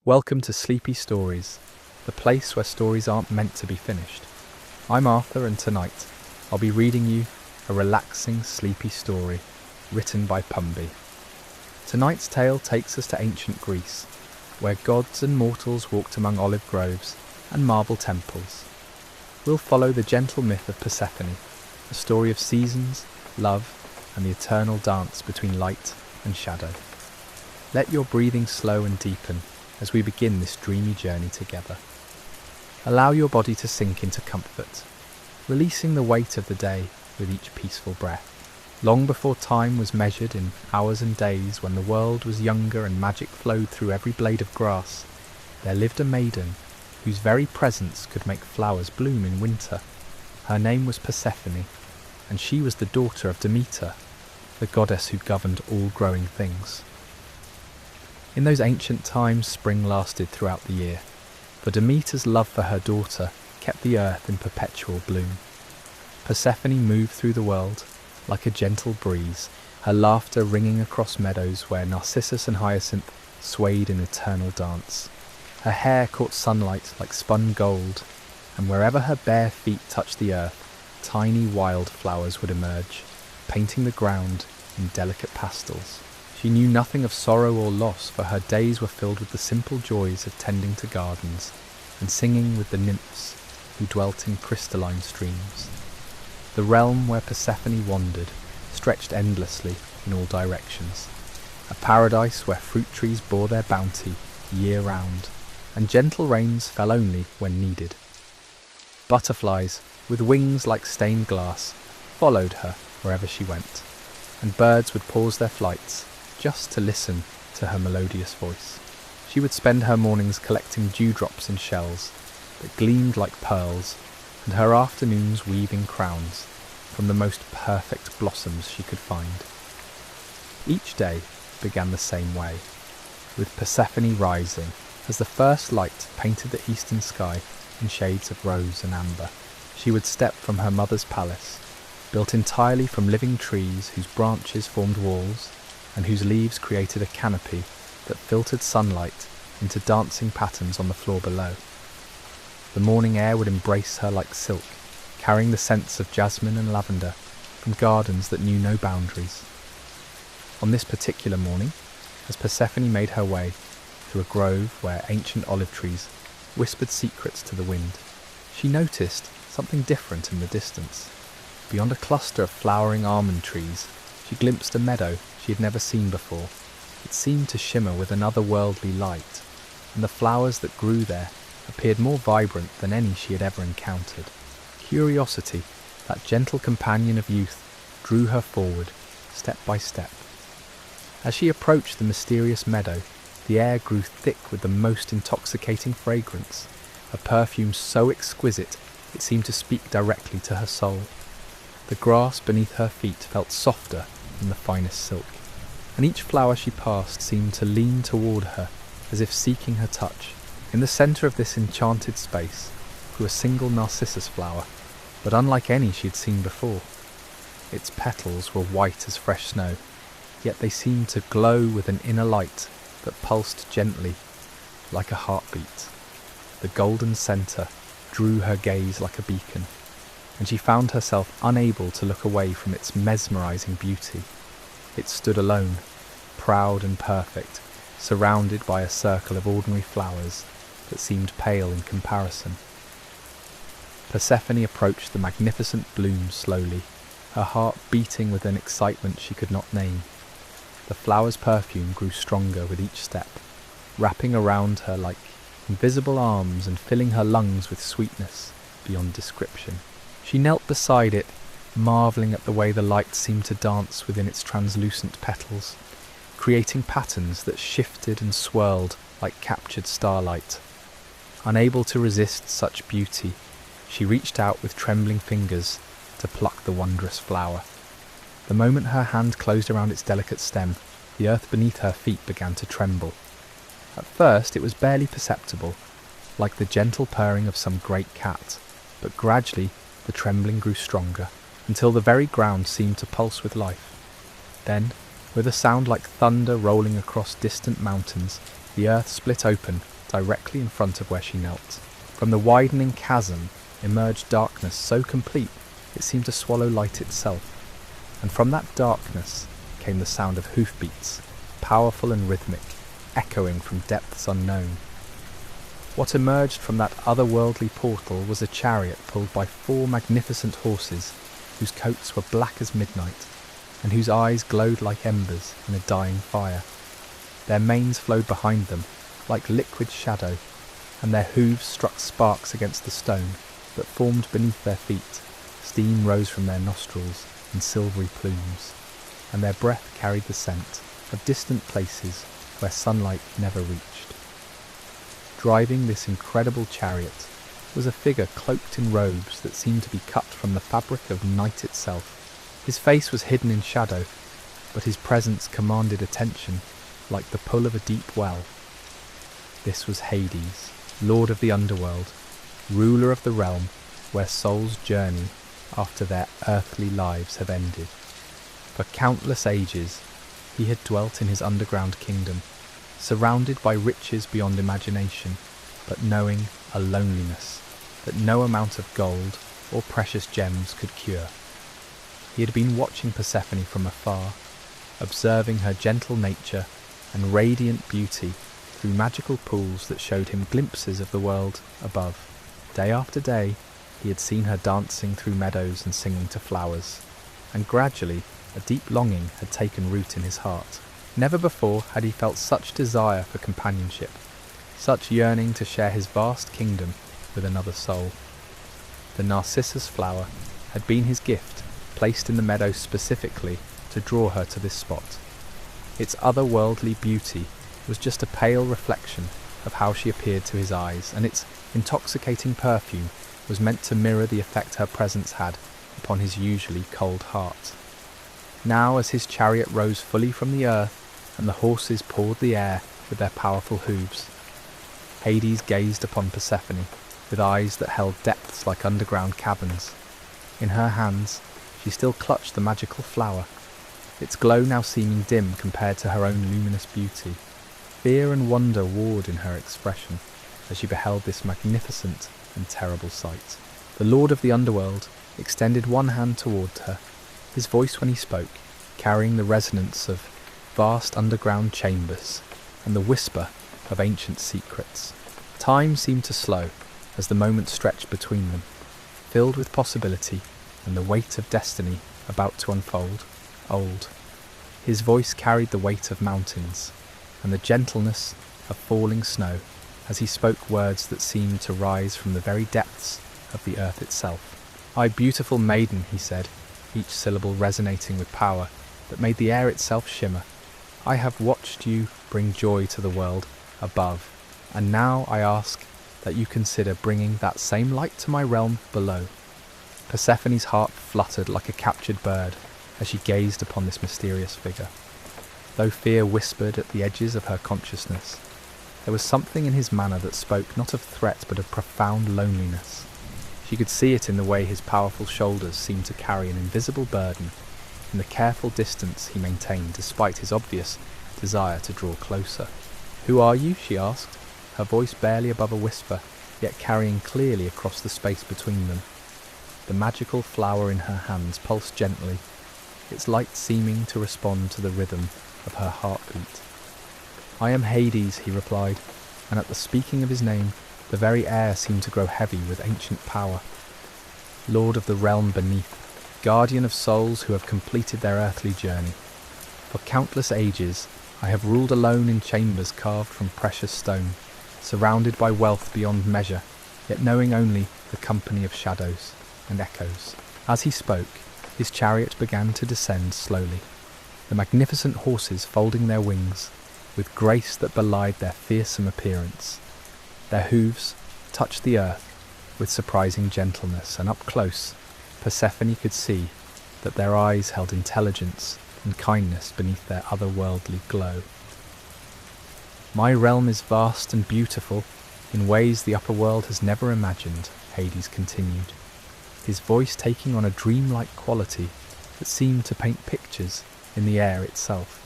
Welcome to Sleepy Stories, the place where stories aren't meant to be finished. I'm Arthur, and tonight I'll be reading you a relaxing, sleepy story written by Pumby. Tonight's tale takes us to ancient Greece, where gods and mortals walked among olive groves and marble temples. We'll follow the gentle myth of Persephone, a story of seasons, love, and the eternal dance between light and shadow. Let your breathing slow and deepen as we begin this dreamy journey together. Allow your body to sink into comfort, releasing the weight of the day with each peaceful breath. Long before time was measured in hours and days, when the world was younger and magic flowed through every blade of grass, there lived a maiden whose very presence could make flowers bloom in winter. Her name was Persephone, and she was the daughter of Demeter, the goddess who governed all growing things. In those ancient times, spring lasted throughout the year, for Demeter's love for her daughter kept the earth in perpetual bloom. Persephone moved through the world like a gentle breeze, her laughter ringing across meadows where Narcissus and Hyacinth swayed in eternal dance. Her hair caught sunlight like spun gold, and wherever her bare feet touched the earth, tiny wild flowers would emerge, painting the ground in delicate pastels. She knew nothing of sorrow or loss, for her days were filled with the simple joys of tending to gardens and singing with the nymphs who dwelt in crystalline streams. The realm where Persephone wandered stretched endlessly in all directions, a paradise where fruit trees bore their bounty year-round, and gentle rains fell only when needed. Butterflies, with wings like stained glass, followed her wherever she went, and birds would pause their flights just to listen to her melodious voice. She would spend her mornings collecting dewdrops in shells that gleamed like pearls, and her afternoons weaving crowns from the most perfect blossoms she could find. Each day began the same way, with Persephone rising as the first light painted the eastern sky in shades of rose and amber. She would step from her mother's palace, built entirely from living trees whose branches formed walls and whose leaves created a canopy that filtered sunlight into dancing patterns on the floor below. The morning air would embrace her like silk, carrying the scents of jasmine and lavender from gardens that knew no boundaries. On this particular morning, as Persephone made her way through a grove where ancient olive trees whispered secrets to the wind, she noticed something different in the distance. Beyond a cluster of flowering almond trees, she glimpsed a meadow she had never seen before. It seemed to shimmer with an otherworldly light, and the flowers that grew there appeared more vibrant than any she had ever encountered. Curiosity, that gentle companion of youth, drew her forward, step by step. As she approached the mysterious meadow, the air grew thick with the most intoxicating fragrance, a perfume so exquisite it seemed to speak directly to her soul. The grass beneath her feet felt softer than the finest silk, and each flower she passed seemed to lean toward her as if seeking her touch. In the centre of this enchanted space grew a single narcissus flower, but unlike any she had seen before. Its petals were white as fresh snow, yet they seemed to glow with an inner light that pulsed gently like a heartbeat. The golden centre drew her gaze like a beacon, and she found herself unable to look away from its mesmerizing beauty. It stood alone, proud and perfect, surrounded by a circle of ordinary flowers that seemed pale in comparison. Persephone approached the magnificent bloom slowly, her heart beating with an excitement she could not name. The flower's perfume grew stronger with each step, wrapping around her like invisible arms and filling her lungs with sweetness beyond description. She knelt beside it, marvelling at the way the light seemed to dance within its translucent petals, creating patterns that shifted and swirled like captured starlight. Unable to resist such beauty, she reached out with trembling fingers to pluck the wondrous flower. The moment her hand closed around its delicate stem, the earth beneath her feet began to tremble. At first it was barely perceptible, like the gentle purring of some great cat, but gradually the trembling grew stronger, until the very ground seemed to pulse with life. Then, with a sound like thunder rolling across distant mountains, the earth split open directly in front of where she knelt. From the widening chasm emerged darkness so complete it seemed to swallow light itself, and from that darkness came the sound of hoofbeats, powerful and rhythmic, echoing from depths unknown. What emerged from that otherworldly portal was a chariot pulled by 4 magnificent horses, whose coats were black as midnight, and whose eyes glowed like embers in a dying fire. Their manes flowed behind them, like liquid shadow, and their hooves struck sparks against the stone that formed beneath their feet. Steam rose from their nostrils in silvery plumes, and their breath carried the scent of distant places where sunlight never reached. Driving this incredible chariot was a figure cloaked in robes that seemed to be cut from the fabric of night itself. His face was hidden in shadow, but his presence commanded attention like the pull of a deep well. This was Hades, lord of the underworld, ruler of the realm where souls journey after their earthly lives have ended. For countless ages he had dwelt in his underground kingdom, surrounded by riches beyond imagination, but knowing a loneliness that no amount of gold or precious gems could cure. He had been watching Persephone from afar, observing her gentle nature and radiant beauty through magical pools that showed him glimpses of the world above. Day after day, he had seen her dancing through meadows and singing to flowers, and gradually a deep longing had taken root in his heart. Never before had he felt such desire for companionship, such yearning to share his vast kingdom with another soul. The narcissus flower had been his gift, placed in the meadow specifically to draw her to this spot. Its otherworldly beauty was just a pale reflection of how she appeared to his eyes, and its intoxicating perfume was meant to mirror the effect her presence had upon his usually cold heart. Now, as his chariot rose fully from the earth and the horses pawed the air with their powerful hooves, Hades gazed upon Persephone with eyes that held depths like underground caverns. In her hands she still clutched the magical flower, its glow now seeming dim compared to her own luminous beauty. Fear and wonder warred in her expression as she beheld this magnificent and terrible sight. The lord of the underworld extended one hand toward her, his voice when he spoke carrying the resonance of vast underground chambers and the whisper of ancient secrets. Time seemed to slow as the moments stretched between them, filled with possibility and the weight of destiny about to unfold. Old. His voice carried the weight of mountains and the gentleness of falling snow as he spoke words that seemed to rise from the very depths of the earth itself. "I, beautiful maiden," he said, each syllable resonating with power that made the air itself shimmer. "I have watched you bring joy to the world above, and now I ask that you consider bringing that same light to my realm below." Persephone's heart fluttered like a captured bird as she gazed upon this mysterious figure. Though fear whispered at the edges of her consciousness, there was something in his manner that spoke not of threat but of profound loneliness. She could see it in the way his powerful shoulders seemed to carry an invisible burden, in the careful distance he maintained despite his obvious desire to draw closer. "Who are you?" she asked, her voice barely above a whisper, yet carrying clearly across the space between them. The magical flower in her hands pulsed gently, its light seeming to respond to the rhythm of her heartbeat. "I am Hades," he replied, and at the speaking of his name, the very air seemed to grow heavy with ancient power. "Lord of the realm beneath, guardian of souls who have completed their earthly journey. For countless ages I have ruled alone in chambers carved from precious stone, surrounded by wealth beyond measure, yet knowing only the company of shadows and echoes." As he spoke, his chariot began to descend slowly, the magnificent horses folding their wings with grace that belied their fearsome appearance. Their hooves touched the earth with surprising gentleness, and up close, Persephone could see that their eyes held intelligence and kindness beneath their otherworldly glow. "My realm is vast and beautiful in ways the upper world has never imagined," Hades continued, his voice taking on a dreamlike quality that seemed to paint pictures in the air itself.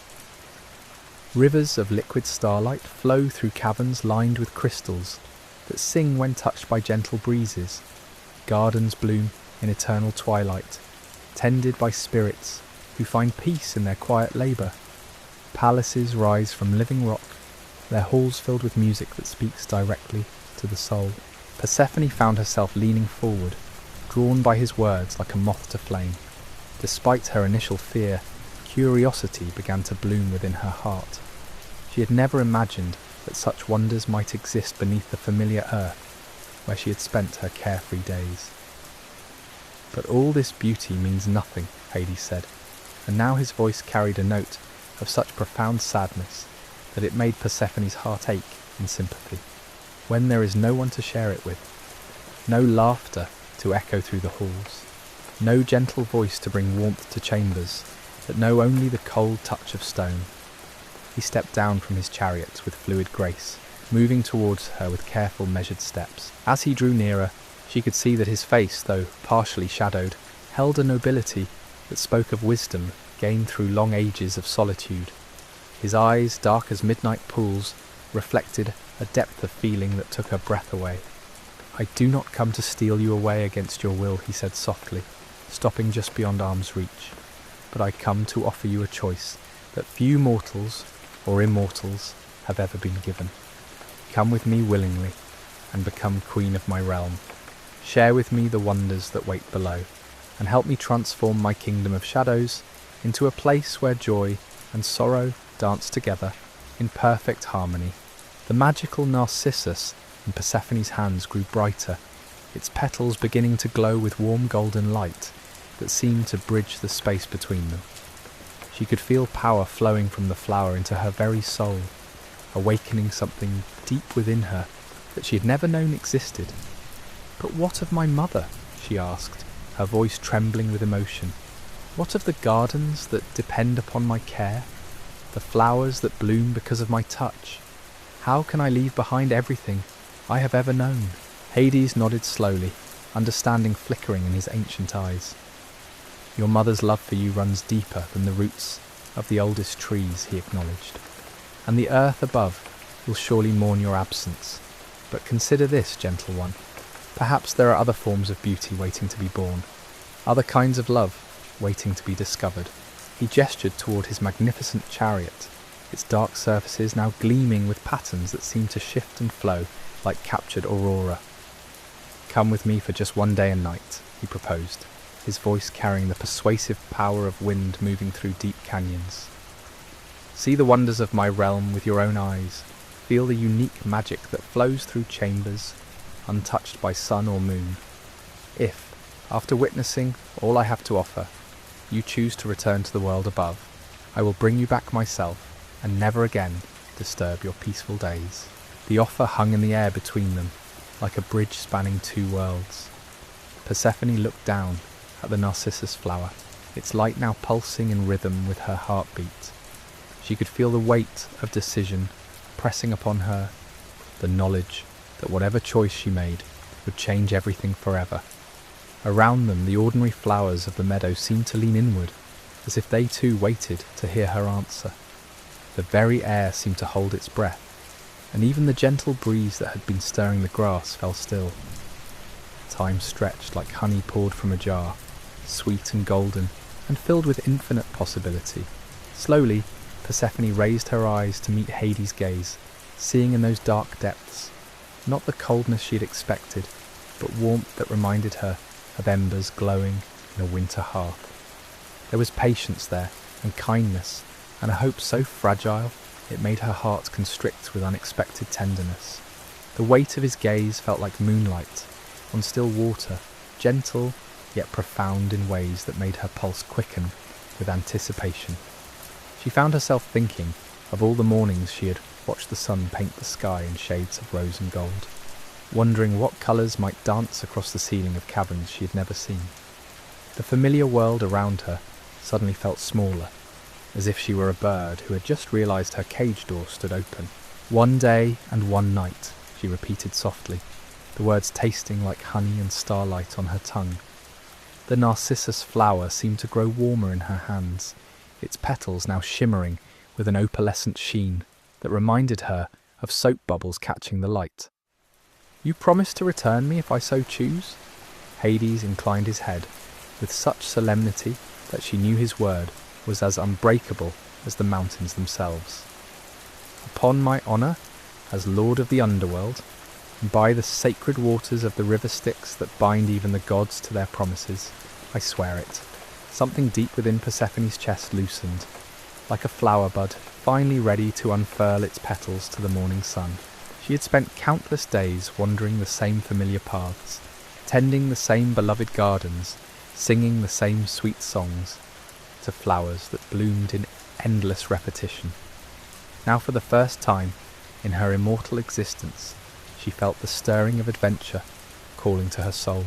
Rivers of liquid starlight flow through caverns lined with crystals that sing when touched by gentle breezes. Gardens bloom in eternal twilight, tended by spirits who find peace in their quiet labour. Palaces rise from living rock, their halls filled with music that speaks directly to the soul. Persephone found herself leaning forward, drawn by his words like a moth to flame. Despite her initial fear, curiosity began to bloom within her heart. She had never imagined that such wonders might exist beneath the familiar earth, where she had spent her carefree days. But all this beauty means nothing, Hades said, and now his voice carried a note of such profound sadness that it made Persephone's heart ache in sympathy. When there is no one to share it with, no laughter to echo through the halls, no gentle voice to bring warmth to chambers that know only the cold touch of stone, he stepped down from his chariot with fluid grace, moving towards her with careful measured steps. As he drew nearer, she could see that his face, though partially shadowed, held a nobility that spoke of wisdom gained through long ages of solitude. His eyes, dark as midnight pools, reflected a depth of feeling that took her breath away. "I do not come to steal you away against your will," he said softly, stopping just beyond arm's reach. "But I come to offer you a choice that few mortals or immortals have ever been given. Come with me willingly and become queen of my realm. Share with me the wonders that wait below, and help me transform my kingdom of shadows into a place where joy and sorrow dance together in perfect harmony." The magical narcissus in Persephone's hands grew brighter, its petals beginning to glow with warm golden light that seemed to bridge the space between them. She could feel power flowing from the flower into her very soul, awakening something deep within her that she had never known existed. "But what of my mother?" she asked, her voice trembling with emotion. "What of the gardens that depend upon my care? The flowers that bloom because of my touch? How can I leave behind everything I have ever known?" Hades nodded slowly, understanding flickering in his ancient eyes. "Your mother's love for you runs deeper than the roots of the oldest trees," he acknowledged. "And the earth above will surely mourn your absence. But consider this, gentle one. Perhaps there are other forms of beauty waiting to be born, other kinds of love waiting to be discovered." He gestured toward his magnificent chariot, its dark surfaces now gleaming with patterns that seemed to shift and flow like captured aurora. "Come with me for just one day and night," he proposed, his voice carrying the persuasive power of wind moving through deep canyons. "See the wonders of my realm with your own eyes. Feel the unique magic that flows through chambers, untouched by sun or moon. If, after witnessing all I have to offer, you choose to return to the world above, I will bring you back myself and never again disturb your peaceful days." The offer hung in the air between them, like a bridge spanning two worlds. Persephone looked down at the narcissus flower, its light now pulsing in rhythm with her heartbeat. She could feel the weight of decision pressing upon her, the knowledge that whatever choice she made would change everything forever. Around them, the ordinary flowers of the meadow seemed to lean inward, as if they too waited to hear her answer. The very air seemed to hold its breath, and even the gentle breeze that had been stirring the grass fell still. Time stretched like honey poured from a jar, sweet and golden, and filled with infinite possibility. Slowly, Persephone raised her eyes to meet Hades' gaze, seeing in those dark depths not the coldness she had expected, but warmth that reminded her of embers glowing in a winter hearth. There was patience there, and kindness, and a hope so fragile it made her heart constrict with unexpected tenderness. The weight of his gaze felt like moonlight on still water, gentle yet profound in ways that made her pulse quicken with anticipation. She found herself thinking of all the mornings she had watched the sun paint the sky in shades of rose and gold, wondering what colours might dance across the ceiling of caverns she had never seen. The familiar world around her suddenly felt smaller, as if she were a bird who had just realised her cage door stood open. "One day and one night," she repeated softly, the words tasting like honey and starlight on her tongue. The narcissus flower seemed to grow warmer in her hands, its petals now shimmering with an opalescent sheen that reminded her of soap bubbles catching the light. "You promise to return me if I so choose?" Hades inclined his head with such solemnity that she knew his word was as unbreakable as the mountains themselves. "Upon my honour as Lord of the Underworld, and by the sacred waters of the river Styx that bind even the gods to their promises, I swear it." Something deep within Persephone's chest loosened, like a flower bud finally ready to unfurl its petals to the morning sun. She had spent countless days wandering the same familiar paths, tending the same beloved gardens, singing the same sweet songs to flowers that bloomed in endless repetition. Now for the first time in her immortal existence, she felt the stirring of adventure calling to her soul.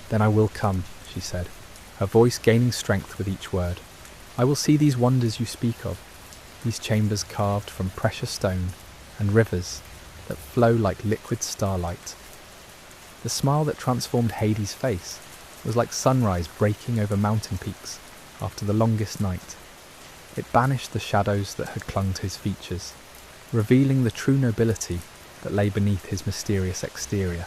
"Then I will come," she said, her voice gaining strength with each word. "I will see these wonders you speak of, these chambers carved from precious stone, and rivers that flow like liquid starlight." The smile that transformed Hades' face was like sunrise breaking over mountain peaks after the longest night. It banished the shadows that had clung to his features, revealing the true nobility that lay beneath his mysterious exterior.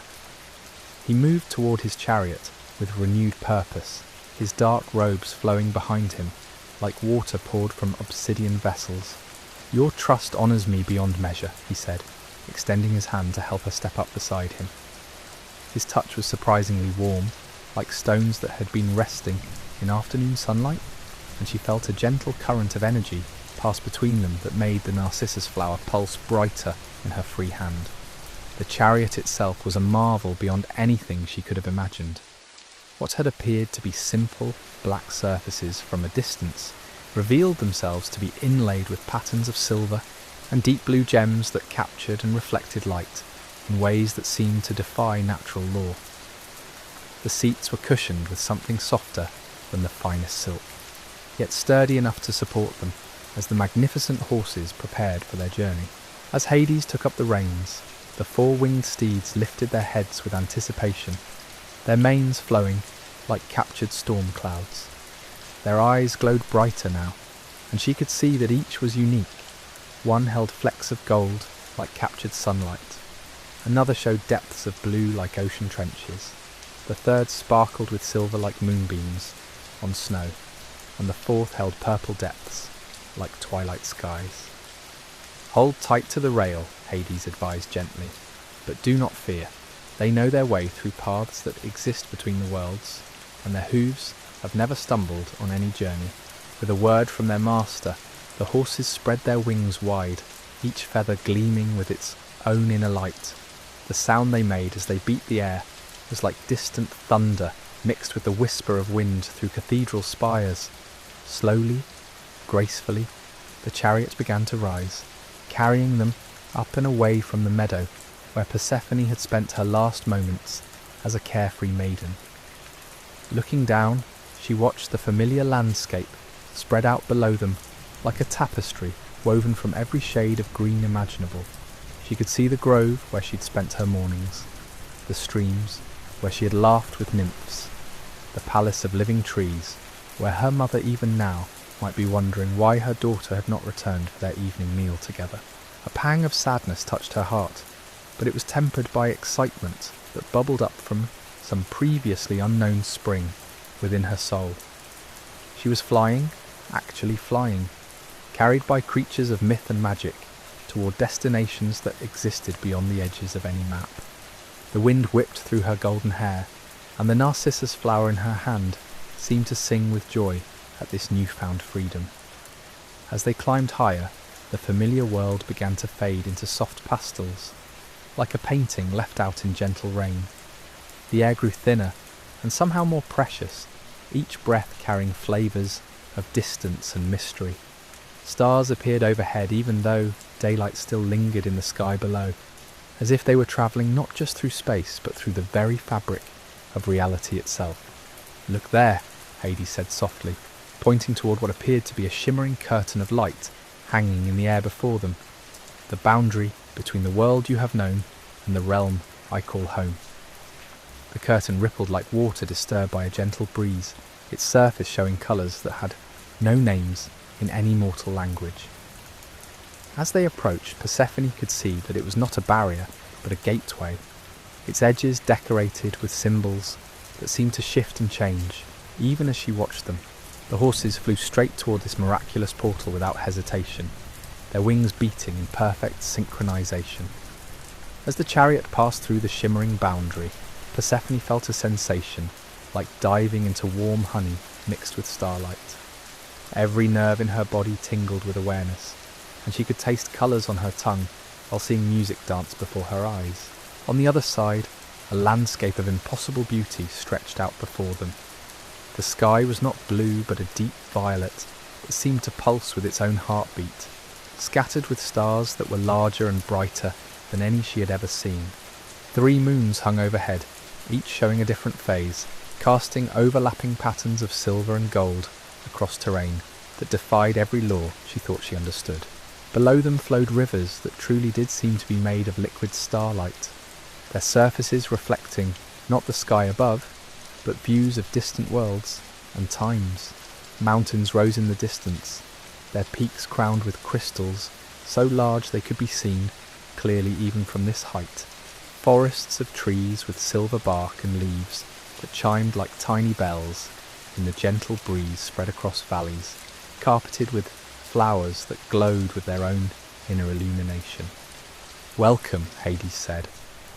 He moved toward his chariot with renewed purpose, his dark robes flowing behind him like water poured from obsidian vessels. "Your trust honours me beyond measure," he said, extending his hand to help her step up beside him. His touch was surprisingly warm, like stones that had been resting in afternoon sunlight, and she felt a gentle current of energy pass between them that made the narcissus flower pulse brighter in her free hand. The chariot itself was a marvel beyond anything she could have imagined. What had appeared to be simple, black surfaces from a distance revealed themselves to be inlaid with patterns of silver and deep blue gems that captured and reflected light in ways that seemed to defy natural law. The seats were cushioned with something softer than the finest silk, yet sturdy enough to support them as the magnificent horses prepared for their journey. As Hades took up the reins, the four-winged steeds lifted their heads with anticipation, their manes flowing like captured storm clouds. Their eyes glowed brighter now, and she could see that each was unique. One held flecks of gold like captured sunlight, another showed depths of blue like ocean trenches, the third sparkled with silver like moonbeams on snow, and the fourth held purple depths like twilight skies. "Hold tight to the rail," Hades advised gently, "but do not fear. They know their way through paths that exist between the worlds, and their hooves have never stumbled on any journey." With a word from their master, the horses spread their wings wide, each feather gleaming with its own inner light. The sound they made as they beat the air was like distant thunder mixed with the whisper of wind through cathedral spires. Slowly, gracefully, the chariot began to rise, carrying them up and away from the meadow where Persephone had spent her last moments as a carefree maiden. Looking down, she watched the familiar landscape spread out below them like a tapestry woven from every shade of green imaginable. She could see the grove where she'd spent her mornings, the streams where she had laughed with nymphs, the palace of living trees where her mother even now might be wondering why her daughter had not returned for their evening meal together. A pang of sadness touched her heart, but it was tempered by excitement that bubbled up from some previously unknown spring within her soul. She was flying, actually flying, carried by creatures of myth and magic toward destinations that existed beyond the edges of any map. The wind whipped through her golden hair, and the narcissus flower in her hand seemed to sing with joy at this newfound freedom. As they climbed higher, the familiar world began to fade into soft pastels, like a painting left out in gentle rain. The air grew thinner and somehow more precious, each breath carrying flavours of distance and mystery. Stars appeared overhead even though daylight still lingered in the sky below, as if they were travelling not just through space but through the very fabric of reality itself. "Look there," Hades said softly, pointing toward what appeared to be a shimmering curtain of light hanging in the air before them, "the boundary between the world you have known and the realm I call home." The curtain rippled like water disturbed by a gentle breeze, its surface showing colours that had no names in any mortal language. As they approached, Persephone could see that it was not a barrier, but a gateway, its edges decorated with symbols that seemed to shift and change, even as she watched them. The horses flew straight toward this miraculous portal without hesitation, their wings beating in perfect synchronization. As the chariot passed through the shimmering boundary, Persephone felt a sensation like diving into warm honey mixed with starlight. Every nerve in her body tingled with awareness, and she could taste colours on her tongue while seeing music dance before her eyes. On the other side, a landscape of impossible beauty stretched out before them. The sky was not blue but a deep violet that seemed to pulse with its own heartbeat, scattered with stars that were larger and brighter than any she had ever seen. 3 moons hung overhead, each showing a different phase, casting overlapping patterns of silver and gold across terrain that defied every law she thought she understood. Below them flowed rivers that truly did seem to be made of liquid starlight, their surfaces reflecting not the sky above, but views of distant worlds and times. Mountains rose in the distance, their peaks crowned with crystals so large they could be seen clearly even from this height. Forests of trees with silver bark and leaves that chimed like tiny bells in the gentle breeze spread across valleys, carpeted with flowers that glowed with their own inner illumination. "Welcome," Hades said,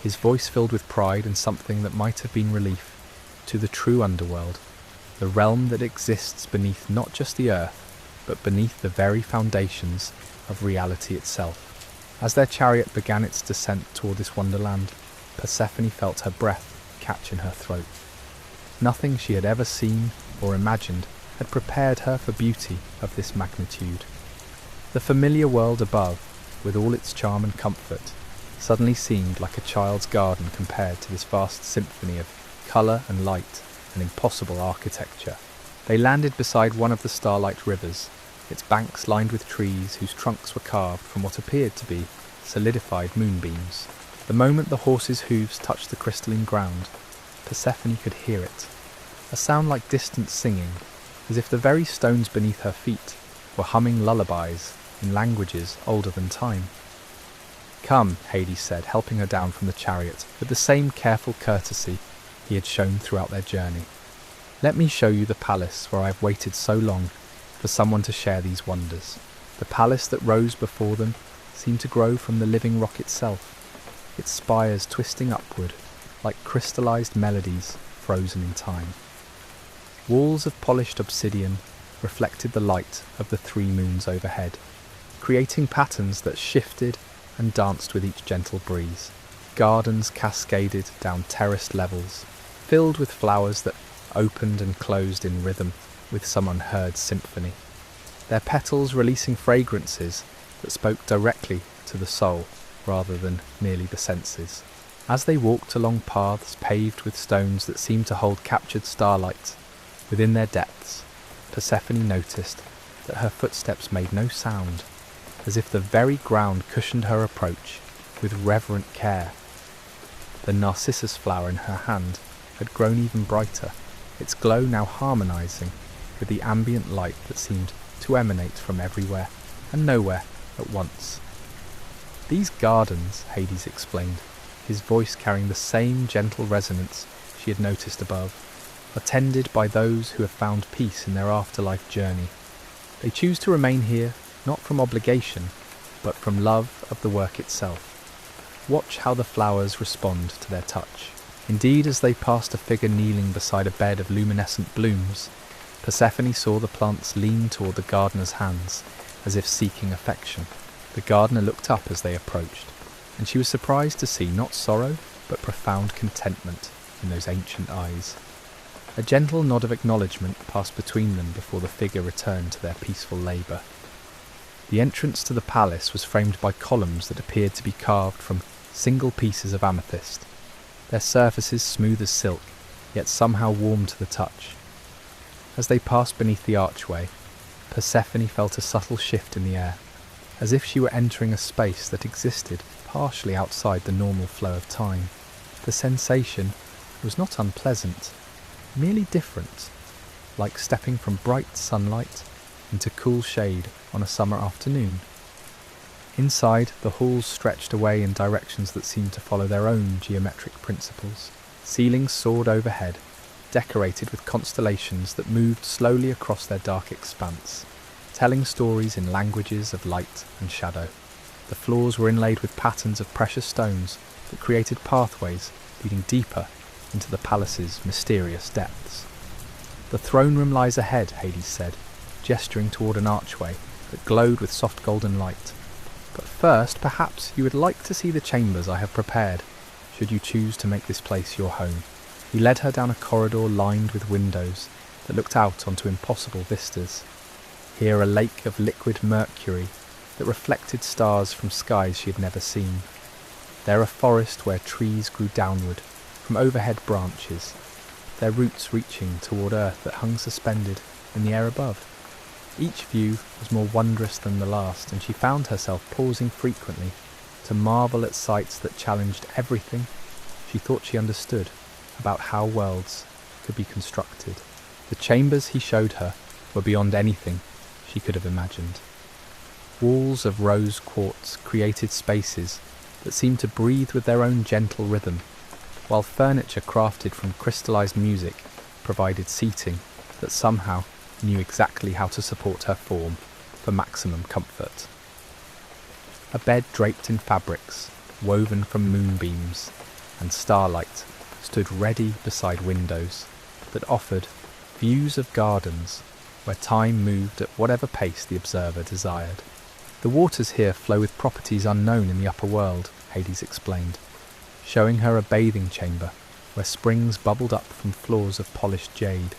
his voice filled with pride and something that might have been relief, to the true underworld, the realm that exists beneath not just the earth, but beneath the very foundations of reality itself. As their chariot began its descent toward this wonderland, Persephone felt her breath catch in her throat. Nothing she had ever seen or imagined had prepared her for beauty of this magnitude. The familiar world above, with all its charm and comfort, suddenly seemed like a child's garden compared to this vast symphony of colour and light and impossible architecture. They landed beside one of the starlight rivers, its banks lined with trees whose trunks were carved from what appeared to be solidified moonbeams. The moment the horses' hooves touched the crystalline ground, Persephone could hear it, a sound like distant singing, as if the very stones beneath her feet were humming lullabies in languages older than time. "Come," Hades said, helping her down from the chariot with the same careful courtesy he had shown throughout their journey. "Let me show you the palace where I have waited so long for someone to share these wonders." The palace that rose before them seemed to grow from the living rock itself, its spires twisting upward like crystallized melodies frozen in time. Walls of polished obsidian reflected the light of the 3 moons overhead, creating patterns that shifted and danced with each gentle breeze. Gardens cascaded down terraced levels, filled with flowers that opened and closed in rhythm with some unheard symphony, their petals releasing fragrances that spoke directly to the soul rather than merely the senses. As they walked along paths paved with stones that seemed to hold captured starlight within their depths, Persephone noticed that her footsteps made no sound, as if the very ground cushioned her approach with reverent care. The narcissus flower in her hand had grown even brighter, its glow now harmonizing with the ambient light that seemed to emanate from everywhere and nowhere at once. "These gardens," Hades explained, his voice carrying the same gentle resonance she had noticed above, "are tended by those who have found peace in their afterlife journey. They choose to remain here not from obligation, but from love of the work itself. Watch how the flowers respond to their touch." Indeed, as they passed a figure kneeling beside a bed of luminescent blooms, Persephone saw the plants lean toward the gardener's hands, as if seeking affection. The gardener looked up as they approached, and she was surprised to see not sorrow, but profound contentment in those ancient eyes. A gentle nod of acknowledgement passed between them before the figure returned to their peaceful labour. The entrance to the palace was framed by columns that appeared to be carved from single pieces of amethyst, their surfaces smooth as silk, yet somehow warm to the touch. As they passed beneath the archway, Persephone felt a subtle shift in the air, as if she were entering a space that existed partially outside the normal flow of time. The sensation was not unpleasant, merely different, like stepping from bright sunlight into cool shade on a summer afternoon. Inside, the halls stretched away in directions that seemed to follow their own geometric principles. Ceilings soared overhead, decorated with constellations that moved slowly across their dark expanse, telling stories in languages of light and shadow. The floors were inlaid with patterns of precious stones that created pathways leading deeper into the palace's mysterious depths. "The throne room lies ahead," Hades said, gesturing toward an archway that glowed with soft golden light. "But first, perhaps you would like to see the chambers I have prepared, should you choose to make this place your home." He led her down a corridor lined with windows that looked out onto impossible vistas. Here a lake of liquid mercury that reflected stars from skies she had never seen. There a forest where trees grew downward from overhead branches, their roots reaching toward earth that hung suspended in the air above. Each view was more wondrous than the last, and she found herself pausing frequently to marvel at sights that challenged everything she thought she understood about how worlds could be constructed. The chambers he showed her were beyond anything she could have imagined. Walls of rose quartz created spaces that seemed to breathe with their own gentle rhythm, while furniture crafted from crystallized music provided seating that somehow knew exactly how to support her form for maximum comfort. A bed draped in fabrics woven from moonbeams and starlight stood ready beside windows that offered views of gardens where time moved at whatever pace the observer desired. "The waters here flow with properties unknown in the upper world," Hades explained, showing her a bathing chamber where springs bubbled up from floors of polished jade.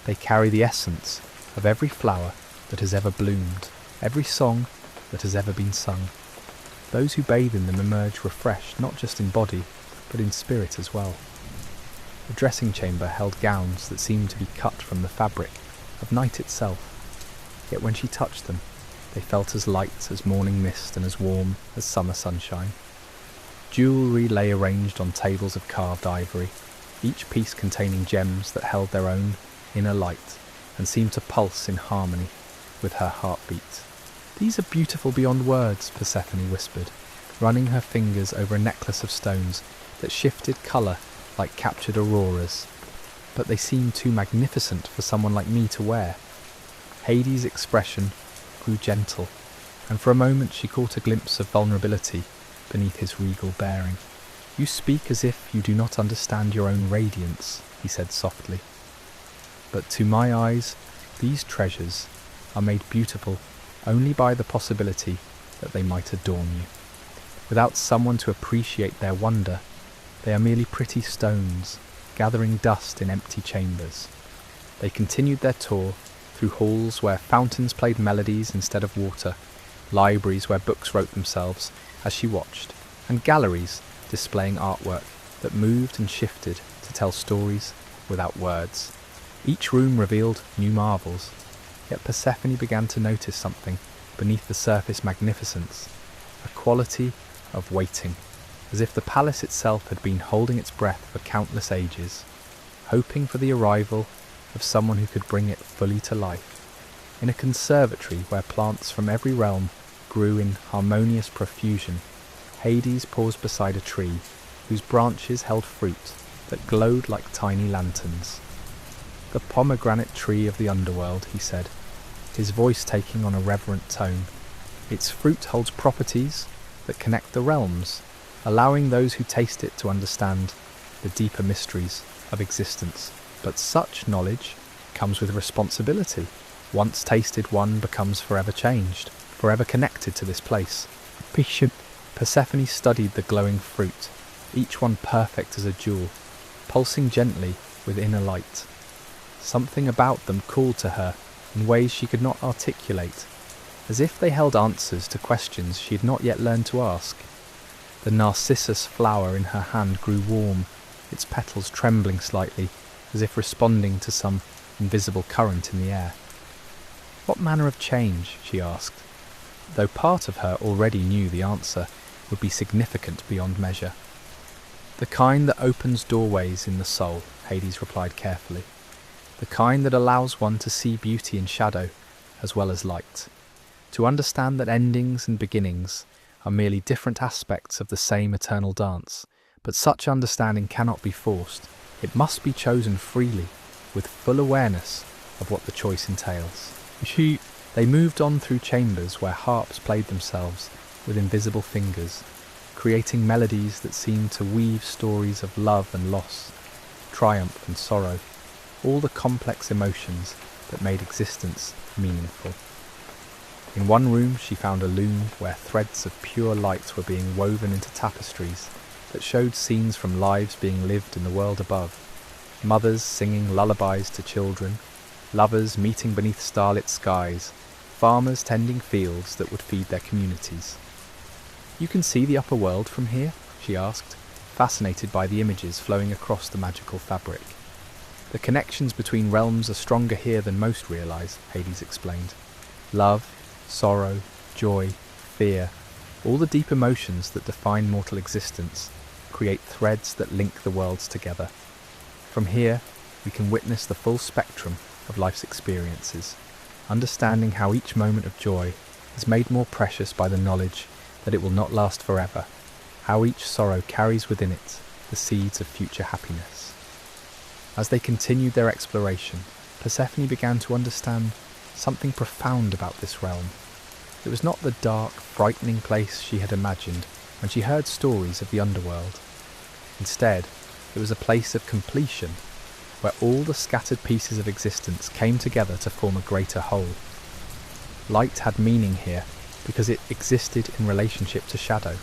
"They carry the essence of every flower that has ever bloomed, every song that has ever been sung. Those who bathe in them emerge refreshed, not just in body, but in spirit as well." The dressing chamber held gowns that seemed to be cut from the fabric of night itself, yet when she touched them, they felt as light as morning mist and as warm as summer sunshine. Jewellery lay arranged on tables of carved ivory, each piece containing gems that held their own inner light and seemed to pulse in harmony with her heartbeat. "These are beautiful beyond words," Persephone whispered, running her fingers over a necklace of stones that shifted colour like captured auroras. "But they seem too magnificent for someone like me to wear." Hades' expression grew gentle, and for a moment she caught a glimpse of vulnerability beneath his regal bearing. "You speak as if you do not understand your own radiance," he said softly. "But to my eyes, these treasures are made beautiful only by the possibility that they might adorn you. Without someone to appreciate their wonder, they are merely pretty stones, gathering dust in empty chambers." They continued their tour through halls where fountains played melodies instead of water, libraries where books wrote themselves as she watched, and galleries displaying artwork that moved and shifted to tell stories without words. Each room revealed new marvels, yet Persephone began to notice something beneath the surface magnificence, a quality of waiting, as if the palace itself had been holding its breath for countless ages, hoping for the arrival of someone who could bring it fully to life. In a conservatory where plants from every realm grew in harmonious profusion, Hades paused beside a tree whose branches held fruit that glowed like tiny lanterns. "The pomegranate tree of the underworld," he said, his voice taking on a reverent tone. "Its fruit holds properties that connect the realms, allowing those who taste it to understand the deeper mysteries of existence. But such knowledge comes with responsibility. Once tasted, one becomes forever changed, forever connected to this place." Persephone studied the glowing fruit, each one perfect as a jewel, pulsing gently with inner light. Something about them called to her in ways she could not articulate, as if they held answers to questions she had not yet learned to ask. The narcissus flower in her hand grew warm, its petals trembling slightly, as if responding to some invisible current in the air. "What manner of change?" she asked, though part of her already knew the answer would be significant beyond measure. "The kind that opens doorways in the soul," Hades replied carefully. "The kind that allows one to see beauty in shadow as well as light. To understand that endings and beginnings are merely different aspects of the same eternal dance, but such understanding cannot be forced. It must be chosen freely, with full awareness of what the choice entails. They moved on through chambers where harps played themselves with invisible fingers, creating melodies that seemed to weave stories of love and loss, triumph and sorrow, all the complex emotions that made existence meaningful. In one room she found a loom where threads of pure light were being woven into tapestries that showed scenes from lives being lived in the world above. Mothers singing lullabies to children, lovers meeting beneath starlit skies, farmers tending fields that would feed their communities. "You can see the upper world from here?" she asked, fascinated by the images flowing across the magical fabric. "The connections between realms are stronger here than most realise," Hades explained. "Love, sorrow, joy, fear, all the deep emotions that define mortal existence, create threads that link the worlds together. From here, we can witness the full spectrum of life's experiences, understanding how each moment of joy is made more precious by the knowledge that it will not last forever, how each sorrow carries within it the seeds of future happiness." As they continued their exploration, Persephone began to understand something profound about this realm. It was not the dark, frightening place she had imagined when she heard stories of the underworld. Instead, it was a place of completion, where all the scattered pieces of existence came together to form a greater whole. Light had meaning here because it existed in relationship to shadow.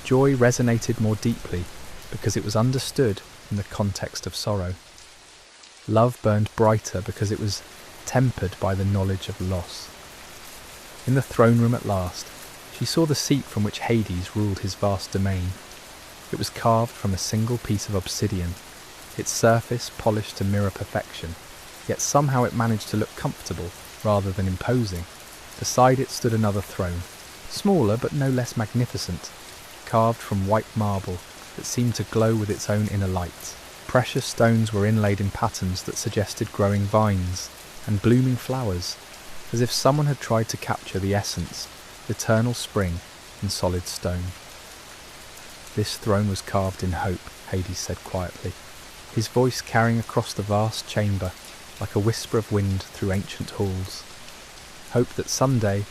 Joy resonated more deeply because it was understood in the context of sorrow. Love burned brighter because it was tempered by the knowledge of loss. In the throne room at last, she saw the seat from which Hades ruled his vast domain. It was carved from a single piece of obsidian, its surface polished to mirror perfection, yet somehow it managed to look comfortable rather than imposing. Beside it stood another throne, smaller but no less magnificent, carved from white marble that seemed to glow with its own inner light. Precious stones were inlaid in patterns that suggested growing vines and blooming flowers, as if someone had tried to capture the essence, eternal spring, in solid stone. "This throne was carved in hope," Hades said quietly, his voice carrying across the vast chamber like a whisper of wind through ancient halls. Hope that someday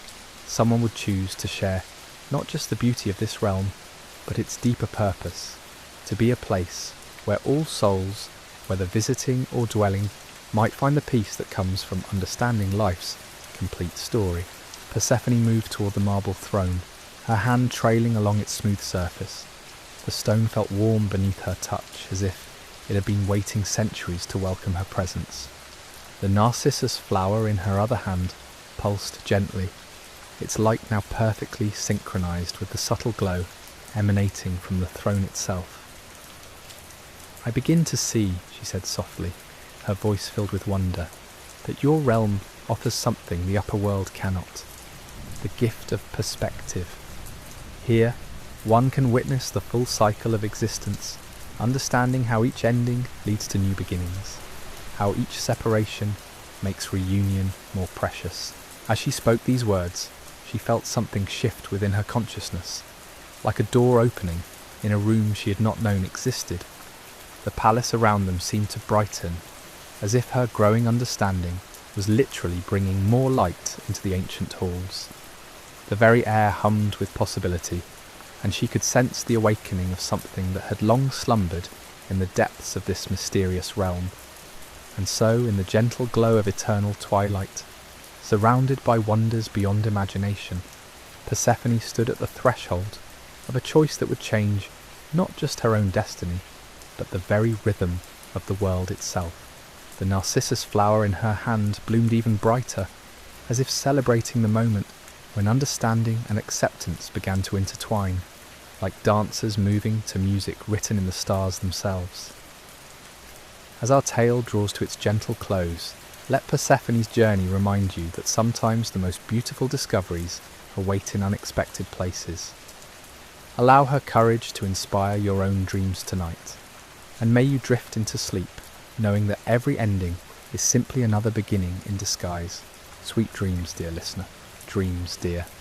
someone would choose to share not just the beauty of this realm, but its deeper purpose, to be a place where all souls, whether visiting or dwelling, might find the peace that comes from understanding life's complete story. Persephone moved toward the marble throne, her hand trailing along its smooth surface. The stone felt warm beneath her touch, as if it had been waiting centuries to welcome her presence. The narcissus flower in her other hand pulsed gently, its light now perfectly synchronized with the subtle glow emanating from the throne itself. "I begin to see," she said softly, her voice filled with wonder, "that your realm offers something the upper world cannot, the gift of perspective. Here, one can witness the full cycle of existence, understanding how each ending leads to new beginnings, how each separation makes reunion more precious." As she spoke these words, she felt something shift within her consciousness, like a door opening in a room she had not known existed. The palace around them seemed to brighten, as if her growing understanding was literally bringing more light into the ancient halls. The very air hummed with possibility, and she could sense the awakening of something that had long slumbered in the depths of this mysterious realm. And so, in the gentle glow of eternal twilight, surrounded by wonders beyond imagination, Persephone stood at the threshold of a choice that would change not just her own destiny, but the very rhythm of the world itself. The narcissus flower in her hand bloomed even brighter, as if celebrating the moment when understanding and acceptance began to intertwine, like dancers moving to music written in the stars themselves. As our tale draws to its gentle close, let Persephone's journey remind you that sometimes the most beautiful discoveries await in unexpected places. Allow her courage to inspire your own dreams tonight, and may you drift into sleep, knowing that every ending is simply another beginning in disguise. Sweet dreams, dear listener. Dream dreams, dear.